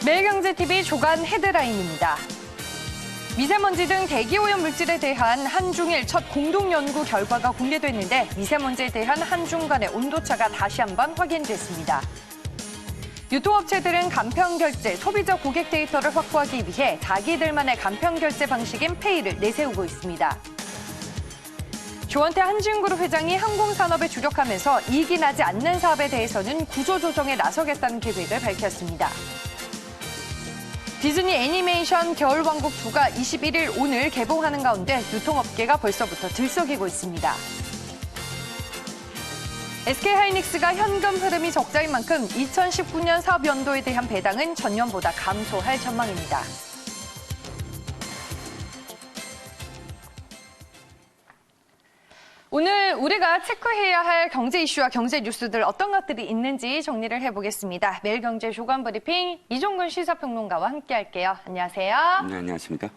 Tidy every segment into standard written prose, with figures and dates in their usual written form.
매일경제TV 조간 헤드라인입니다. 미세먼지 등 대기오염 물질에 대한 한중일 첫 공동연구 결과가 공개됐는데 미세먼지에 대한 한중 간의 온도차가 다시 한번 확인됐습니다. 유통업체들은 간편결제, 소비자 고객 데이터를 확보하기 위해 자기들만의 간편결제 방식인 페이를 내세우고 있습니다. 조원태 한진그룹 회장이 항공산업에 주력하면서 이익이 나지 않는 사업에 대해서는 구조조정에 나서겠다는 계획을 밝혔습니다. 디즈니 애니메이션 겨울왕국2가 21일 오늘 개봉하는 가운데 유통업계가 벌써부터 들썩이고 있습니다. SK하이닉스가 현금 흐름이 적자인 만큼 2019년 사업 연도에 대한 배당은 전년보다 감소할 전망입니다. 오늘 우리가 체크해야 할 경제 이슈와 경제 뉴스들 어떤 것들이 있는지 정리를 해보겠습니다. 매일경제 조간 브리핑 이종근 시사평론가와 함께할게요. 안녕하세요. 네, 안녕하십니까.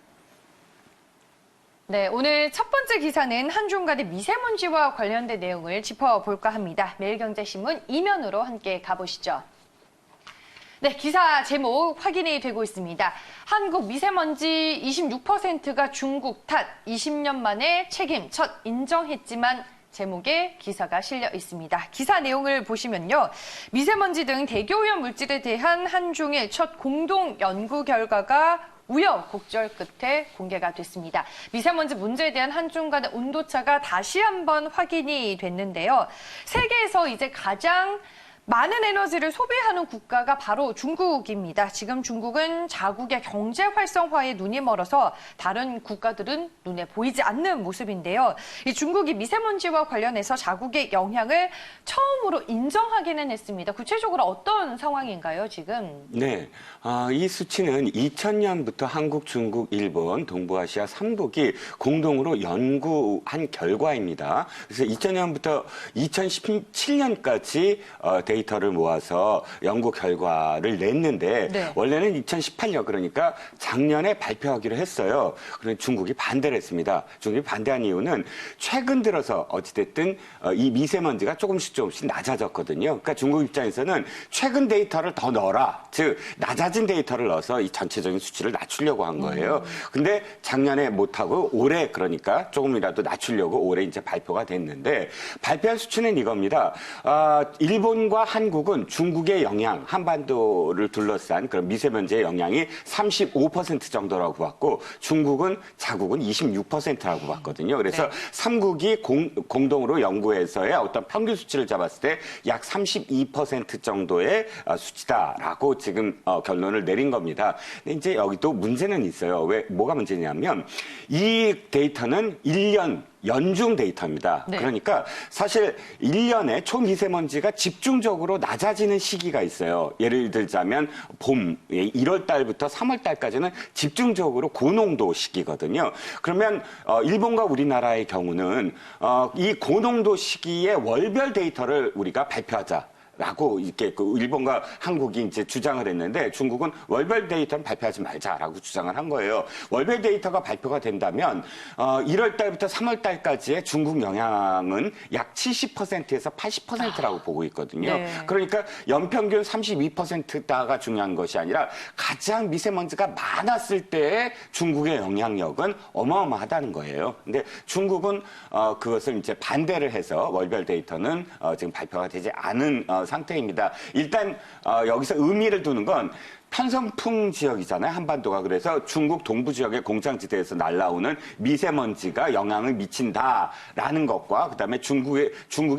네, 오늘 첫 번째 기사는 한중 간의 미세먼지와 관련된 내용을 짚어볼까 합니다. 매일경제신문 이면으로 함께 가보시죠. 네, 기사 제목 확인이 되고 있습니다. 한국 미세먼지 26%가 중국 탓, 20년 만에 책임 첫 인정했지만 제목에 기사가 실려 있습니다. 기사 내용을 보시면요. 미세먼지 등 대기오염 물질에 대한 한중일 첫 공동 연구 결과가 우여곡절 끝에 공개가 됐습니다. 미세먼지 문제에 대한 한중 간의 온도차가 다시 한번 확인이 됐는데요. 세계에서 이제 가장 많은 에너지를 소비하는 국가가 바로 중국입니다. 지금 중국은 자국의 경제 활성화에 눈이 멀어서 다른 국가들은 눈에 보이지 않는 모습인데요. 이 중국이 미세먼지와 관련해서 자국의 영향을 처음으로 인정하기는 했습니다. 구체적으로 어떤 상황인가요, 지금? 네, 이 수치는 2000년부터 한국, 중국, 일본, 동부아시아 3국이 공동으로 연구한 결과입니다. 그래서 2000년부터 2017년까지 데이터를 모아서 연구 결과를 냈는데 네. 원래는 2018년 그러니까 작년에 발표하기로 했어요. 그런데 중국이 반대를 했습니다. 중국이 반대한 이유는 최근 들어서 어찌됐든 이 미세먼지가 조금씩 낮아졌거든요. 그러니까 중국 입장에서는 최근 데이터를 더 넣어라. 즉 낮아진 데이터를 넣어서 이 전체적인 수치를 낮추려고 한 거예요. 근데 작년에 못하고 올해 그러니까 조금이라도 낮추려고 올해 이제 발표가 됐는데 발표한 수치는 이겁니다. 일본과 한국은 중국의 영향, 한반도를 둘러싼 그런 미세먼지의 영향이 35% 정도라고 봤고 중국은 자국은 26%라고 봤거든요. 그래서 네. 3국이 공동으로 연구해서의 어떤 평균 수치를 잡았을 때 약 32% 정도의 수치다라고 지금 결론을 내린 겁니다. 근데 이제 여기도 문제는 있어요. 뭐가 문제냐면 이 데이터는 1년 연중 데이터입니다. 네. 그러니까 사실 1년에 초미세먼지가 집중적으로 낮아지는 시기가 있어요. 예를 들자면 봄, 1월 달부터 3월 달까지는 집중적으로 고농도 시기거든요. 그러면 일본과 우리나라의 경우는 이 고농도 시기의 월별 데이터를 우리가 발표하자. 라고 이렇게 일본과 한국이 이제 주장을 했는데 중국은 월별 데이터는 발표하지 말자라고 주장을 한 거예요. 월별 데이터가 발표가 된다면 1월 달부터 3월 달까지의 중국 영향은 약 70%에서 80%라고 보고 있거든요. 네. 그러니까 연평균 32%다가 중요한 것이 아니라 가장 미세먼지가 많았을 때의 중국의 영향력은 어마어마하다는 거예요. 근데 중국은 그것을 이제 반대를 해서 월별 데이터는 지금 발표가 되지 않은 상태입니다. 일단 여기서 의미를 두는 건 편성풍 지역이잖아요. 한반도가. 그래서 중국 동부 지역의 공장지대에서 날아오는 미세먼지가 영향을 미친다라는 것과 그다음에 중국의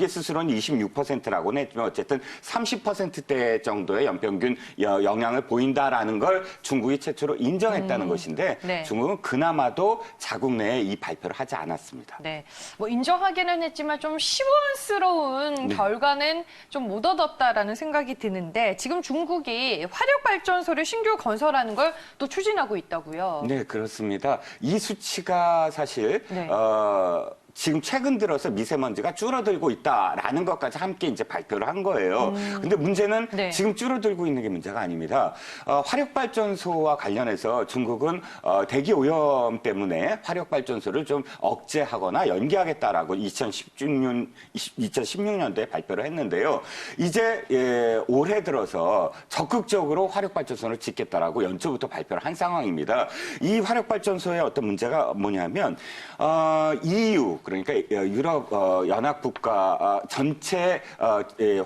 스스로는 26%라고는 했지만 어쨌든 30%대 정도의 연평균 영향을 보인다라는 걸 중국이 최초로 인정했다는 것인데 네. 중국은 그나마도 자국 내에 이 발표를 하지 않았습니다. 네, 뭐 인정하기는 했지만 좀 시원스러운 결과는 좀 못 얻었다라는 생각이 드는데 지금 중국이 화력발전소를 신규 건설하는 걸 또 추진하고 있다고요. 네, 그렇습니다. 이 수치가 사실 네. 지금 최근 들어서 미세먼지가 줄어들고 있다라는 것까지 함께 이제 발표를 한 거예요. 근데 문제는 네. 지금 줄어들고 있는 게 문제가 아닙니다. 화력발전소와 관련해서 중국은 대기 오염 때문에 화력발전소를 좀 억제하거나 연기하겠다라고 2016년도에 발표를 했는데요. 이제 올해 들어서 적극적으로 화력발전소를 짓겠다라고 연초부터 발표를 한 상황입니다. 이 화력발전소의 어떤 문제가 뭐냐면 EU 그러니까 유럽 연합 국가 전체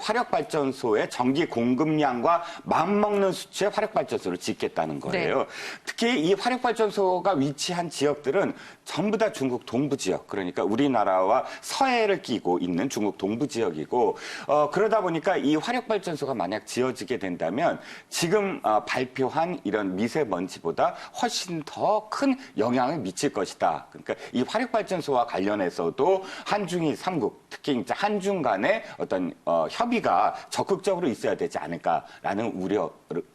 화력발전소의 전기 공급량과 맞먹는 수치의 화력발전소를 짓겠다는 거예요. 네. 특히 이 화력발전소가 위치한 지역들은 전부 다 중국 동부 지역, 그러니까 우리나라와 서해를 끼고 있는 중국 동부 지역이고 그러다 보니까 이 화력발전소가 만약 지어지게 된다면 지금 발표한 이런 미세먼지보다 훨씬 더 큰 영향을 미칠 것이다. 그러니까 이 화력발전소와 관련해서도 한중일 3국, 특히 이제 한중 간의 어떤 협의가 적극적으로 있어야 되지 않을까라는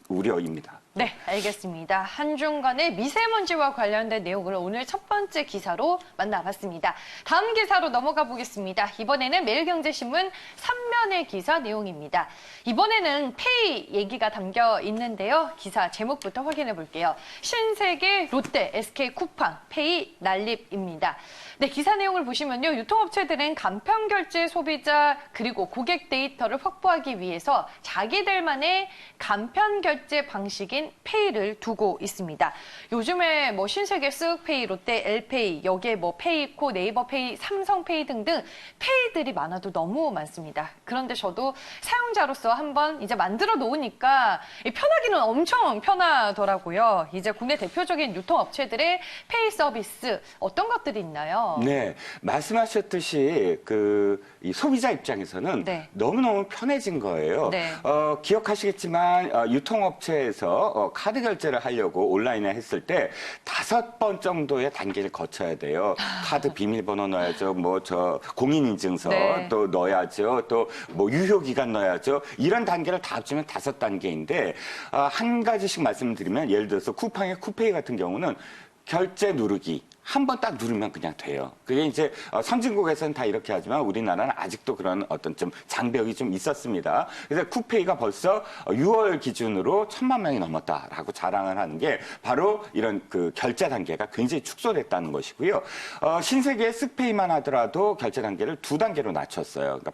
우려입니다. 네, 알겠습니다. 한중 간의 미세먼지와 관련된 내용을 오늘 첫 번째 기사로 만나봤습니다. 다음 기사로 넘어가 보겠습니다. 이번에는 매일경제신문 3면의 기사 내용입니다. 이번에는 페이 얘기가 담겨 있는데요. 기사 제목부터 확인해 볼게요. 신세계, 롯데, SK 쿠팡, 페이 난립입니다. 네, 기사 내용을 보시면요. 유통업체들은 간편결제 소비자 그리고 고객 데이터를 확보하기 위해서 자기들만의 간편결제 방식인 페이를 두고 있습니다. 요즘에 뭐 신세계 쓱페이, 롯데 엘페이, 여기에 뭐 페이코, 네이버페이, 삼성페이 등등 페이들이 많아도 너무 많습니다. 그런데 저도 사용자로서 한번 이제 만들어 놓으니까 편하기는 엄청 편하더라고요. 이제 국내 대표적인 유통업체들의 페이 서비스 어떤 것들이 있나요? 네, 말씀하셨듯이 이 소비자 입장에서는 네. 너무너무 편해진 거예요. 네. 기억하시겠지만 유통업체에서 카드 결제를 하려고 온라인에 했을 때 5번 정도의 단계를 거쳐야 돼요. 카드 비밀번호 넣어야죠. 공인인증서 네. 또 넣어야죠. 또 유효 기간 넣어야죠. 이런 단계를 다 합치면 5단계인데 한 가지씩 말씀드리면 예를 들어서 쿠팡의 쿠페이 같은 경우는 결제 누르기. 한 번 딱 누르면 그냥 돼요. 그게 이제 선진국에서는 다 이렇게 하지만 우리나라는 아직도 그런 어떤 좀 장벽이 좀 있었습니다. 그래서 쿠페이가 벌써 6월 기준으로 1,000만 명이 넘었다라고 자랑을 하는 게 바로 이런 결제 단계가 굉장히 축소됐다는 것이고요. 신세계의 쓱페이만 하더라도 결제 단계를 2단계로 낮췄어요. 그러니까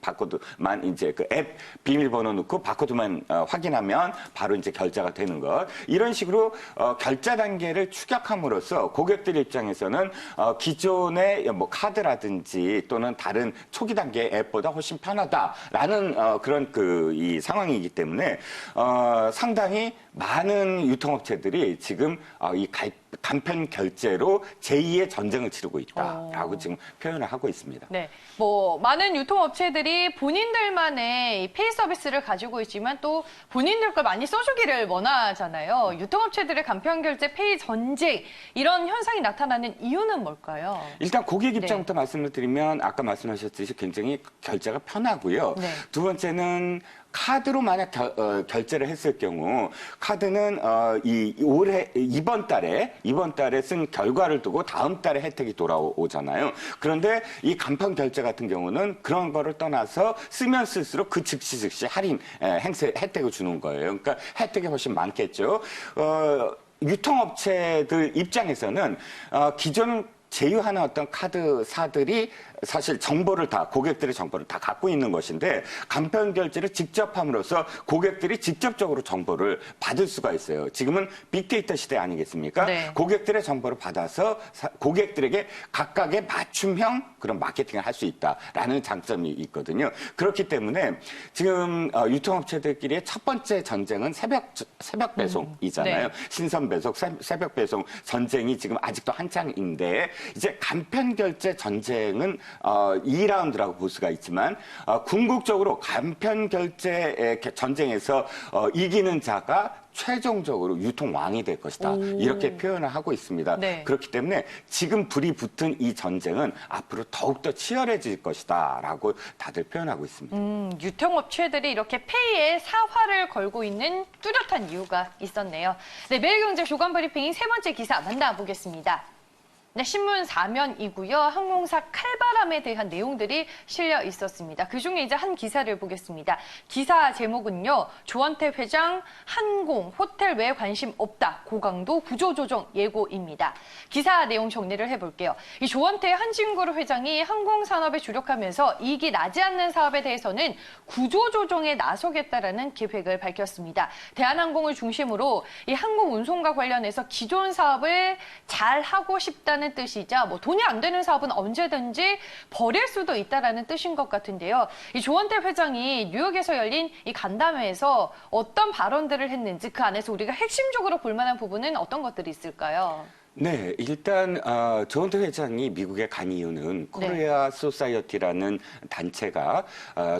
바코드만 이제 앱 비밀번호 넣고 바코드만 확인하면 바로 이제 결제가 되는 것. 이런 식으로 결제 단계를 추격함으로써 고객들 입장에서는 기존의 카드라든지 또는 다른 초기 단계 앱보다 훨씬 편하다라는 그런 이 상황이기 때문에 상당히 많은 유통업체들이 지금 이 간편 결제로 제2의 전쟁을 치르고 있다라고 지금 표현을 하고 있습니다. 네, 많은 유통업체들이 본인들만의 이 페이 서비스를 가지고 있지만 또 본인들 걸 많이 써주기를 원하잖아요. 유통업체들의 간편결제 페이 전쟁 이런 현상이 나타나는 이유는 뭘까요? 일단 고객 입장부터 말씀을 드리면 아까 말씀하셨듯이 굉장히 결제가 편하고요. 네. 두 번째는 카드로 만약 결제를 했을 경우 카드는 이번 달에 쓴 결과를 두고 다음 달에 혜택이 돌아오잖아요. 그런데 이 간편 결제 같은 경우는 그런 거를 떠나서 쓰면 쓸수록 그 즉시 할인 혜택을 주는 거예요. 그러니까 혜택이 훨씬 많겠죠. 유통업체들 입장에서는 기존 제휴하는 어떤 카드사들이 사실 고객들의 정보를 다 갖고 있는 것인데 간편 결제를 직접 함으로써 고객들이 직접적으로 정보를 받을 수가 있어요. 지금은 빅데이터 시대 아니겠습니까? 네. 고객들의 정보를 받아서 고객들에게 각각의 맞춤형 그런 마케팅을 할 수 있다라는 장점이 있거든요. 그렇기 때문에 지금 유통업체들끼리의 첫 번째 전쟁은 새벽 배송이잖아요. 네. 신선 배송, 새벽 배송 전쟁이 지금 아직도 한창인데 이제 간편 결제 전쟁은 2라운드라고 볼 수가 있지만 궁극적으로 간편 결제 전쟁에서 이기는 자가 최종적으로 유통왕이 될 것이다. 이렇게 표현을 하고 있습니다. 네. 그렇기 때문에 지금 불이 붙은 이 전쟁은 앞으로 더욱더 치열해질 것이다. 라고 다들 표현하고 있습니다. 유통업체들이 이렇게 페이에 사활을 걸고 있는 뚜렷한 이유가 있었네요. 네, 매일경제 조간브리핑 세 번째 기사 만나보겠습니다. 네, 신문 4면이고요. 항공사 칼바람에 대한 내용들이 실려 있었습니다. 그중에 이제 한 기사를 보겠습니다. 기사 제목은요. 조원태 회장 항공, 호텔 외에 관심 없다. 고강도 구조조정 예고입니다. 기사 내용 정리를 해볼게요. 이 조원태 한진그룹 회장이 항공산업에 주력하면서 이익이 나지 않는 사업에 대해서는 구조조정에 나서겠다라는 계획을 밝혔습니다. 대한항공을 중심으로 이 항공운송과 관련해서 기존 사업을 잘 하고 싶다는 뜻이자 돈이 안 되는 사업은 언제든지 버릴 수도 있다라는 뜻인 것 같은데요. 이 조원태 회장이 뉴욕에서 열린 이 간담회에서 어떤 발언들을 했는지 그 안에서 우리가 핵심적으로 볼 만한 부분은 어떤 것들이 있을까요? 네, 일단 조원태 회장이 미국에 간 이유는 코리아 소사이어티라는 단체가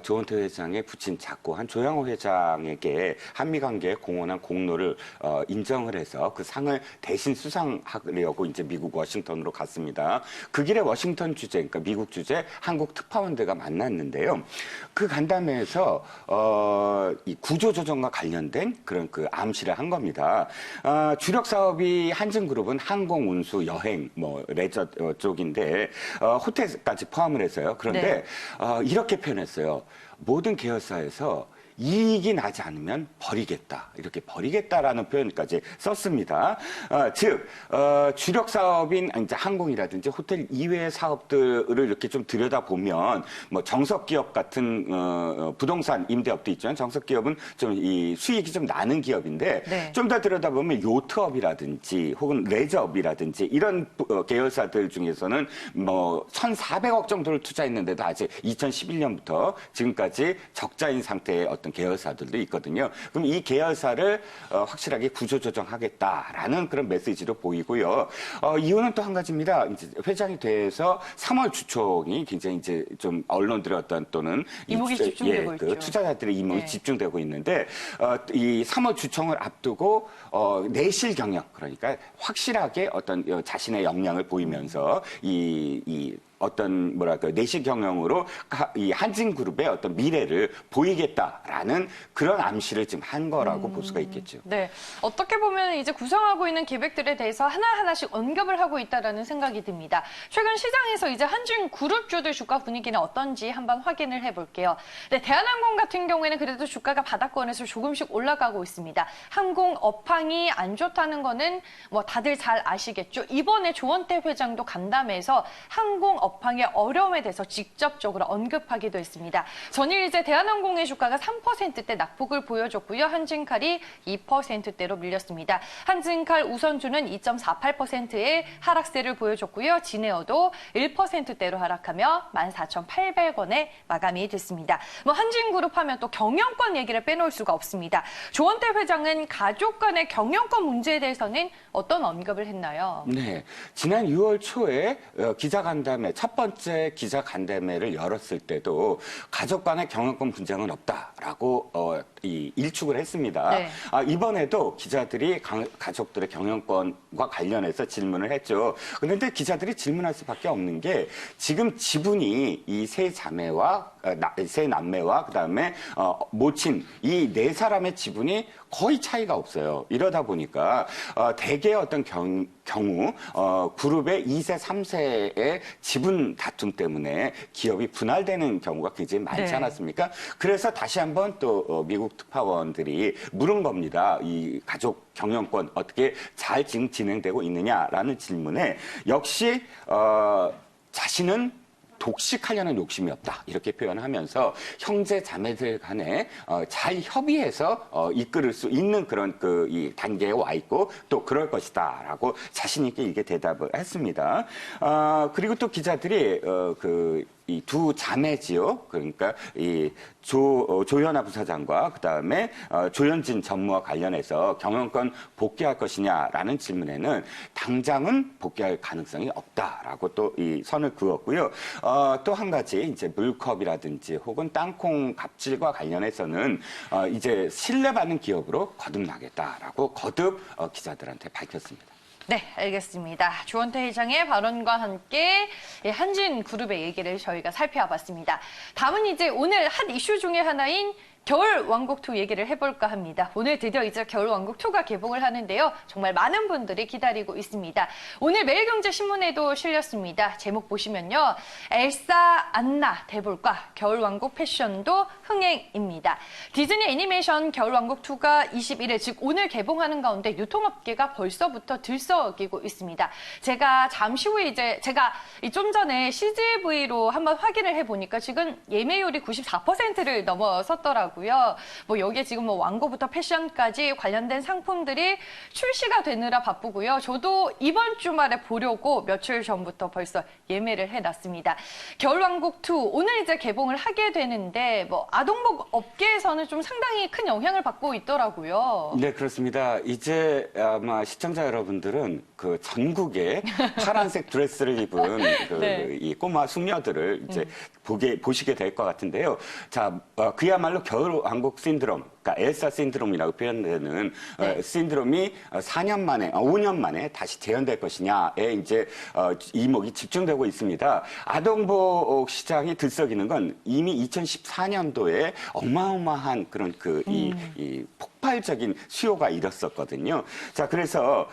조원태 회장의 부친 작고한 조양호 회장에게 한미 관계에 공헌한 공로를 인정을 해서 그 상을 대신 수상하려고 이제 미국 워싱턴으로 갔습니다. 그 길에 워싱턴 주재, 그러니까 미국 주재 한국 특파원들과 만났는데요. 그 간담회에서 이 구조조정과 관련된 그런 그 암시를 한 겁니다. 주력 사업이 한진그룹은 항공 운수, 여행, 레저 쪽인데 호텔까지 포함을 해서요. 그런데 이렇게 표현했어요. 모든 계열사에서 이익이 나지 않으면 버리겠다. 이렇게 버리겠다라는 표현까지 썼습니다. 즉 주력 사업인 이제 항공이라든지 호텔 이외의 사업들을 이렇게 좀 들여다보면 정석 기업 같은 부동산 임대업도 있잖아요. 정석 기업은 좀 이 수익이 좀 나는 기업인데 좀 더 들여다보면 요트업이라든지 혹은 레저업이라든지 이런 계열사들 중에서는 1,400억 정도를 투자했는데도 아직 2011년부터 지금까지 적자인 상태의 어떤 계열사들도 있거든요. 그럼 이 계열사를 확실하게 구조조정하겠다라는 그런 메시지로 보이고요. 이유는 또 한 가지입니다. 이제 회장이 돼서 3월 주총이 굉장히 이제 좀 언론들의 어떤 또는 이목이 집중되고 있죠. 그 투자자들의 이목이 집중되고 있는데 이 3월 주총을 앞두고 내실 경영, 그러니까 확실하게 어떤 자신의 역량을 보이면서 이 어떤 내실 경영으로 이 한진그룹의 어떤 미래를 보이겠다라는 그런 암시를 지금 한 거라고 볼 수가 있겠죠. 네, 어떻게 보면 이제 구성하고 있는 계획들에 대해서 하나하나씩 언급을 하고 있다라는 생각이 듭니다. 최근 시장에서 이제 한진그룹주들 주가 분위기는 어떤지 한번 확인을 해볼게요. 네, 대한항공 같은 경우에는 그래도 주가가 바닥권에서 조금씩 올라가고 있습니다. 항공 업황이 안 좋다는 거는 다들 잘 아시겠죠. 이번에 조원태 회장도 간담회에서 항공 업황의 어려움에 대해서 직접적으로 언급하기도 했습니다. 전일 이제 대한항공의 주가가 3%대 낙폭을 보여줬고요. 한진칼이 2%대로 밀렸습니다. 한진칼 우선주는 2.48%의 하락세를 보여줬고요. 진에어도 1%대로 하락하며 14,800원에 마감이 됐습니다. 한진그룹 하면 또 경영권 얘기를 빼놓을 수가 없습니다. 조원태 회장은 가족 간의 경영권 문제에 대해서는 어떤 언급을 했나요? 네, 지난 6월 초에 기자간담회 첫 번째 기자간담회를 열었을 때도 가족 간의 경영권 분쟁은 없다라고 일축을 했습니다. 네. 이번에도 기자들이 가족들의 경영권과 관련해서 질문을 했죠. 그런데 기자들이 질문할 수밖에 없는 게 지금 지분이 이 세 자매와 세 남매와 그다음에 모친 이 네 사람의 지분이 거의 차이가 없어요. 이러다 보니까 대개 어떤 경우 그룹의 2세, 3세의 지분 다툼 때문에 기업이 분할되는 경우가 굉장히 많지 않았습니까? 그래서 다시 한번 또 미국 특파원들이 물은 겁니다. 이 가족 경영권 어떻게 잘 지금 진행되고 있느냐라는 질문에 역시 자신은 독식하려는 욕심이 없다. 이렇게 표현하면서 형제 자매들 간에 잘 협의해서 이끌을 수 있는 그런 이 단계에 와 있고 또 그럴 것이다라고 자신 있게 이렇게 대답을 했습니다. 그리고 또 기자들이 이 두 자매지요. 그러니까 이 조현아 부사장과 그다음에 조현진 전무와 관련해서 경영권 복귀할 것이냐라는 질문에는 당장은 복귀할 가능성이 없다라고 또 이 선을 그었고요. 또 한 가지 이제 물컵이라든지 혹은 땅콩 갑질과 관련해서는 이제 신뢰받는 기업으로 거듭나겠다라고 거듭 기자들한테 밝혔습니다. 네, 알겠습니다. 조원태 회장의 발언과 함께 한진그룹의 얘기를 저희가 살펴봤습니다. 다음은 이제 오늘 핫 이슈 중에 하나인 겨울 왕국 2 얘기를 해볼까 합니다. 오늘 드디어 이제 겨울 왕국 2가 개봉을 하는데요. 정말 많은 분들이 기다리고 있습니다. 오늘 매일경제신문에도 실렸습니다. 제목 보시면요. 엘사, 안나, 대볼과 겨울 왕국 패션도 흥행입니다. 디즈니 애니메이션 겨울 왕국 2가 21일, 즉 오늘 개봉하는 가운데 유통업계가 벌써부터 들썩이고 있습니다. 제가 잠시 후에 제가 좀 전에 CGV로 한번 확인을 해보니까 지금 예매율이 94%를 넘어섰더라고요. 뭐 여기에 지금 뭐 왕고부터 패션까지 관련된 상품들이 출시가 되느라 바쁘고요. 저도 이번 주말에 보려고 며칠 전부터 벌써 예매를 해놨습니다. 겨울왕국 2 오늘 이제 개봉을 하게 되는데 뭐 아동복 업계에서는 좀 상당히 큰 영향을 받고 있더라고요. 네, 그렇습니다. 이제 아마 시청자 여러분들은 그 전국에 파란색 드레스를 입은 네. 이 꼬마 숙녀들을 이제 보시게 될 것 같은데요. 자, 그야말로 겨울왕국 신드롬, 그러니까 엘사 신드롬이라고 표현되는 신드롬이 4년 만에, 5년 만에 다시 재현될 것이냐에 이제 이목이 집중되고 있습니다. 아동복 시장이 들썩이는 건 이미 2014년도에 어마어마한 그런 이 폭발적인 수요가 일었었거든요. 자, 그래서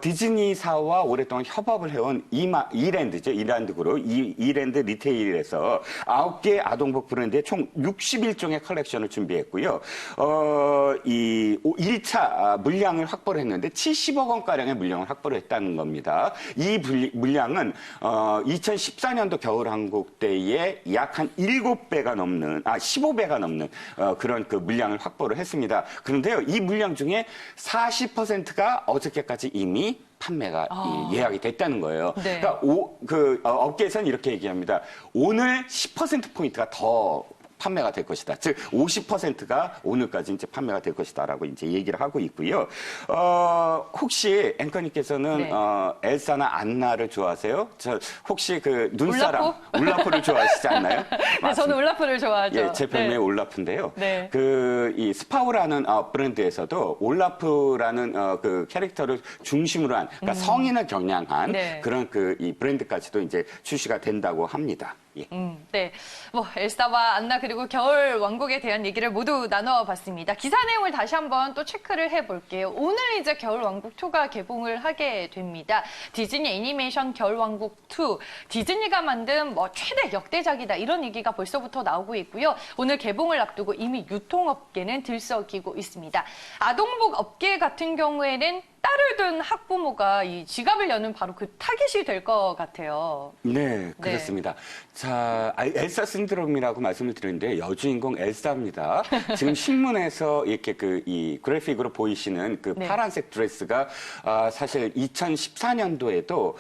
디즈니사와 오랫동안 협업을 해온 이랜드죠. 이랜드 그룹, 이랜드 리테일에서 9개 아동복 브랜드의 총 61종의 컬렉션을 준비했고요. 이 1차 물량을 확보를 했는데 70억 원가량의 물량을 확보를 했다는 겁니다. 이 물량은 2014년도 겨울왕국 때에 약 한 7배가 넘는, 15배가 넘는 그런 그 물량을 확보를 했습니다. 그런데요, 이 물량 중에 40%가 어저께까지 이미 판매가 예약이 됐다는 거예요. 네. 그러니까 업계에서는 이렇게 얘기합니다. 오늘 10%포인트가 더 판매가 될 것이다. 즉 50%가 오늘까지 이제 판매가 될 것이다라고 이제 얘기를 하고 있고요. 혹시 앵커님께서는 네. 엘사나 안나를 좋아하세요? 저 혹시 그 눈사람 울라프를 좋아하시지 않나요? 네, 저는 울라프를 좋아하죠. 예, 제 별명이 네. 올라프인데요. 네. 이 스파우라는 브랜드에서도 올라프라는 그 캐릭터를 중심으로 한, 그러니까 성인을 겨냥한 네. 그런 이 브랜드까지도 이제 출시가 된다고 합니다. 예. 네. 뭐, 엘사와 안나 그리고 겨울 왕국에 대한 얘기를 모두 나눠봤습니다. 기사 내용을 다시 한번 또 체크를 해볼게요. 오늘 이제 겨울 왕국 2가 개봉을 하게 됩니다. 디즈니 애니메이션 겨울 왕국 2. 디즈니가 만든 뭐 최대 역대작이다. 이런 얘기가 벌써부터 나오고 있고요. 오늘 개봉을 앞두고 이미 유통업계는 들썩이고 있습니다. 아동복 업계 같은 경우에는 딸을 둔 학부모가 이 지갑을 여는 바로 그 타깃이 될 것 같아요. 네, 그렇습니다. 자, 엘사 신드롬이라고 말씀을 드렸는데 여주인공 엘사입니다. 지금 신문에서 이렇게 이 그래픽으로 보이시는 그 네. 파란색 드레스가 사실 2014년도에도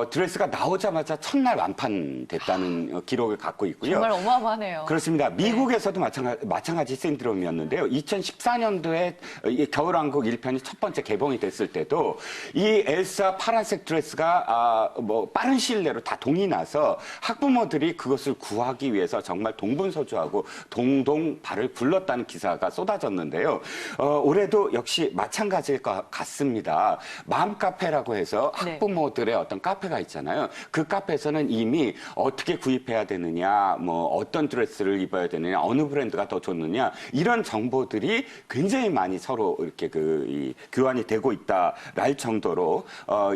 드레스가 나오자마자 첫날 완판됐다는 기록을 갖고 있고요. 정말 어마어마하네요. 그렇습니다. 미국에서도 마찬가지 신드롬이었는데요. 2014년도에 겨울왕국 1편이 첫 번째 개봉이 됐을 때도 이 엘사 파란색 드레스가 뭐 빠른 시일 내로 다 동이 나서 학부모들이 그것을 구하기 위해서 정말 동분서주하고 동동 발을 굴렀다는 기사가 쏟아졌는데요. 올해도 역시 마찬가지일 것 같습니다. 맘카페라고 해서 학부모들의 어떤 카페가 있잖아요. 그 카페에서는 이미 어떻게 구입해야 되느냐, 뭐 어떤 드레스를 입어야 되느냐, 어느 브랜드가 더 좋느냐 이런 정보들이 굉장히 많이 서로 이렇게 이 교환이 되고 있다랄 정도로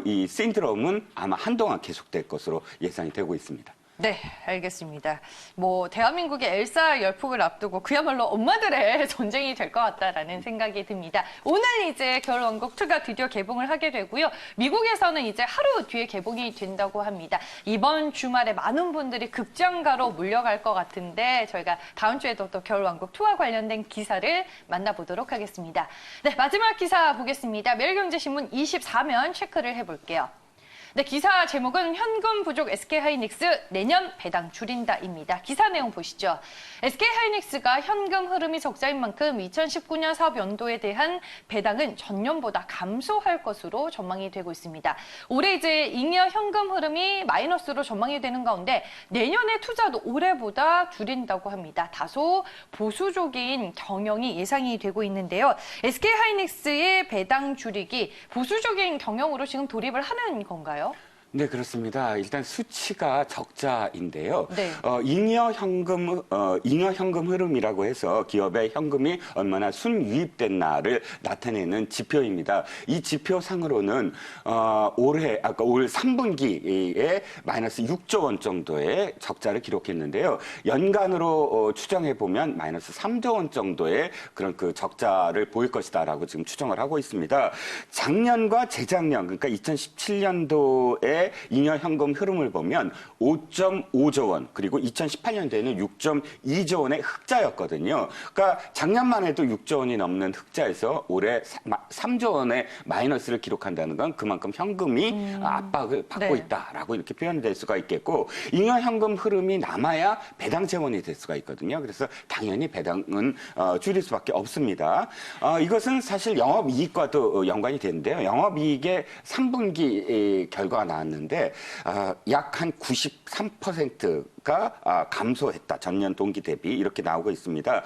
이 신드롬은 아마 한동안 계속될 것으로 예상이 되고 있습니다. 네, 알겠습니다. 뭐 대한민국의 엘사 열풍을 앞두고 그야말로 엄마들의 전쟁이 될 것 같다라는 생각이 듭니다. 오늘 이제 겨울왕국 2가 드디어 개봉을 하게 되고요. 미국에서는 이제 하루 뒤에 개봉이 된다고 합니다. 이번 주말에 많은 분들이 극장가로 몰려갈 것 같은데 저희가 다음 주에도 또 겨울왕국 2와 관련된 기사를 만나보도록 하겠습니다. 네, 마지막 기사 보겠습니다. 매일경제신문 24면 체크를 해볼게요. 네, 기사 제목은 현금 부족 SK하이닉스 내년 배당 줄인다입니다. 기사 내용 보시죠. SK하이닉스가 현금 흐름이 적자인 만큼 2019년 사업 연도에 대한 배당은 전년보다 감소할 것으로 전망이 되고 있습니다. 올해 이제 잉여 현금 흐름이 마이너스로 전망이 되는 가운데 내년의 투자도 올해보다 줄인다고 합니다. 다소 보수적인 경영이 예상이 되고 있는데요. SK하이닉스의 배당 줄이기 보수적인 경영으로 지금 돌입을 하는 건가요? 네, 그렇습니다. 일단 수치가 적자인데요. 네. 잉여 현금 흐름이라고 해서 기업의 현금이 얼마나 순유입된 날을 나타내는 지표입니다. 이 지표상으로는 올 3분기에 마이너스 6조 원 정도의 적자를 기록했는데요. 연간으로 추정해 보면 마이너스 3조 원 정도의 그런 그 적자를 보일 것이다라고 지금 추정을 하고 있습니다. 작년과 재작년, 그러니까 2017년도에 잉여 현금 흐름을 보면 5.5조 원, 그리고 2018년도에는 6.2조 원의 흑자였거든요. 그러니까 작년만 해도 6조 원이 넘는 흑자에서 올해 3조 원의 마이너스를 기록한다는 건 그만큼 현금이 압박을 받고 네. 있다라고 이렇게 표현될 수가 있겠고, 잉여 현금 흐름이 남아야 배당 재원이 될 수가 있거든요. 그래서 당연히 배당은 줄일 수밖에 없습니다. 이것은 사실 영업이익과도 연관이 되는데요. 영업이익의 3분기 결과가 나왔는데 약 한 93%가 감소했다. 전년 동기 대비 이렇게 나오고 있습니다.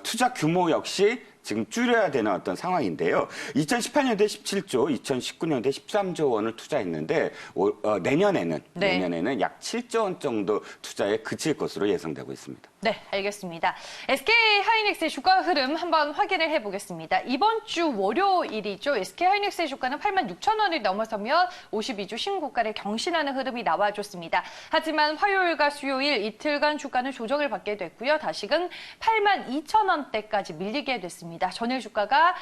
투자 규모 역시 지금 줄여야 되는 어떤 상황인데요. 2018년도에 17조, 2019년도에 13조 원을 투자했는데 내년에는 약 7조 원 정도 투자에 그칠 것으로 예상되고 있습니다. 네, 알겠습니다. SK하이닉스의 주가 흐름 한번 확인을 해보겠습니다. 이번 주 월요일이죠. SK하이닉스의 주가는 86,000원을 넘어서며 52주 신고가를 경신하는 흐름이 나와줬습니다. 하지만 화요일과 수요일 이틀간 주가는 조정을 받게 됐고요. 다시금 82,000원대까지 밀리게 됐습니다. 전일 주가가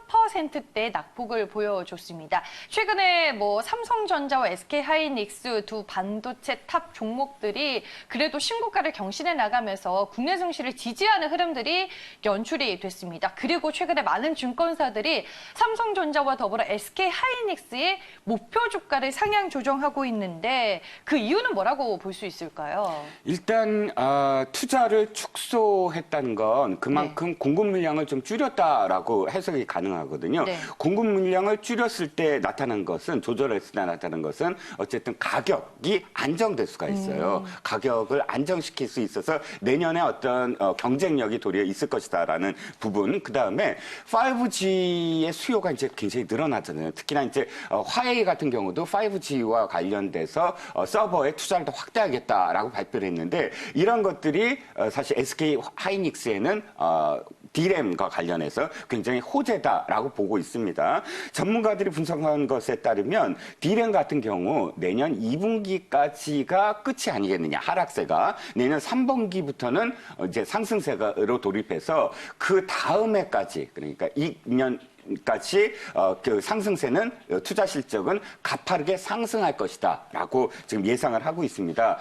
3%대 낙폭을 보여줬습니다. 최근에 삼성전자와 SK하이닉스 두 반도체 탑 종목들이 그래도 신고가를 경신해 나가면서 국내 증시를 지지하는 흐름들이 연출이 됐습니다. 그리고 최근에 많은 증권사들이 삼성전자와 더불어 SK하이닉스의 목표 주가를 상향 조정하고 있는데 그 이유는 뭐라고 볼 수 있을까요? 일단 투자를 축소했다는 건 그만큼 공급 물량을 좀 줄였다라고 해석이 가능하거든요. 네. 공급 물량을 줄였을 때 나타난 것은, 조절했을 때 나타난 것은 어쨌든 가격이 안정될 수가 있어요. 가격을 안정시킬 수 있어서 내년에 어떤 경쟁력이 도리어 있을 것이다라는 부분. 그다음에 5G의 수요가 이제 굉장히 늘어나잖아요. 특히나 이제 화웨이 같은 경우도 5G와 관련돼서 서버에 투자를 더 확대하겠다라고 발표를 했는데, 이런 것들이 사실 SK 하이닉스에는 D램과 관련해서 굉장히 호재다라고 보고 있습니다. 전문가들이 분석한 것에 따르면 D램 같은 경우 내년 2분기까지가 끝이 아니겠느냐, 하락세가. 내년 3분기부터는 이제 상승세로 돌입해서 그 다음 해까지, 그러니까 2년 까지 그 상승세는, 투자 실적은 가파르게 상승할 것이다라고 지금 예상을 하고 있습니다.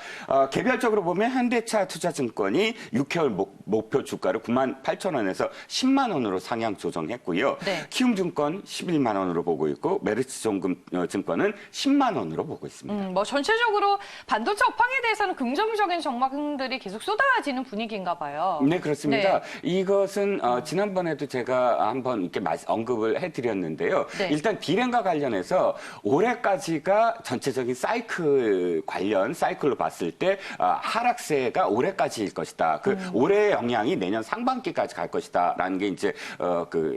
개별적으로 보면 현대차 투자증권이 6개월 목표 주가를 98,000원에서 10만 원으로 상향 조정했고요. 네. 키움증권 11만 원으로 보고 있고, 메리츠증권은 10만 원으로 보고 있습니다. 전체적으로 반도체 업황에 대해서는 긍정적인 전망들이 계속 쏟아지는 분위기인가 봐요. 네, 그렇습니다. 네. 이것은 지난번에도 제가 한번 이렇게 언급을 해드렸는데요. 네. 일단 D램과 관련해서 올해까지가 전체적인 사이클로 봤을 때 하락세가 올해까지일 것이다. 올해의 영향이 내년 상반기까지 갈 것이다라는 게 이제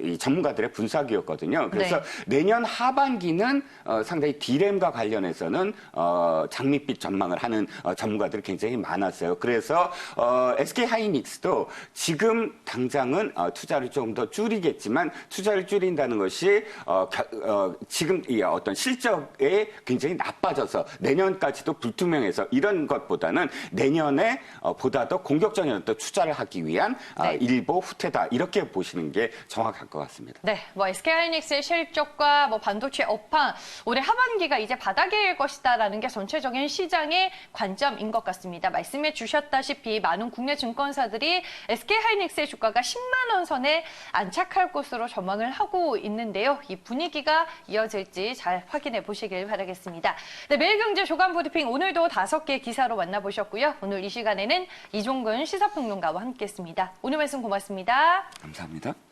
이 전문가들의 분석이었거든요. 그래서 네. 내년 하반기는 상당히 D램과 관련해서는 장밋빛 전망을 하는 전문가들이 굉장히 많았어요. 그래서 SK하이닉스도 지금 당장은 투자를 조금 더 줄이겠지만, 투자를 줄인다는 것이 지금 이 어떤 실적에 굉장히 나빠져서 내년까지도 불투명해서 이런 것보다는 내년에 보다 더 공격적인 어떤 투자를 하기 위한 일보 후퇴다, 이렇게 보시는 게 정확할 것 같습니다. 네, SK하이닉스의 실적과 반도체 업황, 올해 하반기가 이제 바닥일 것이다라는 게 전체적인 시장의 관점인 것 같습니다. 말씀해 주셨다시피 많은 국내 증권사들이 SK하이닉스의 주가가 10만 원 선에 안착할 것으로 전망을 하고 있는데요. 이 분위기가 이어질지 잘 확인해 보시길 바라겠습니다. 네, 매일경제 조간 브리핑 오늘도 5개 기사로 만나보셨고요. 오늘 이 시간에는 이종근 시사평론가와 함께했습니다. 오늘 말씀 고맙습니다. 감사합니다.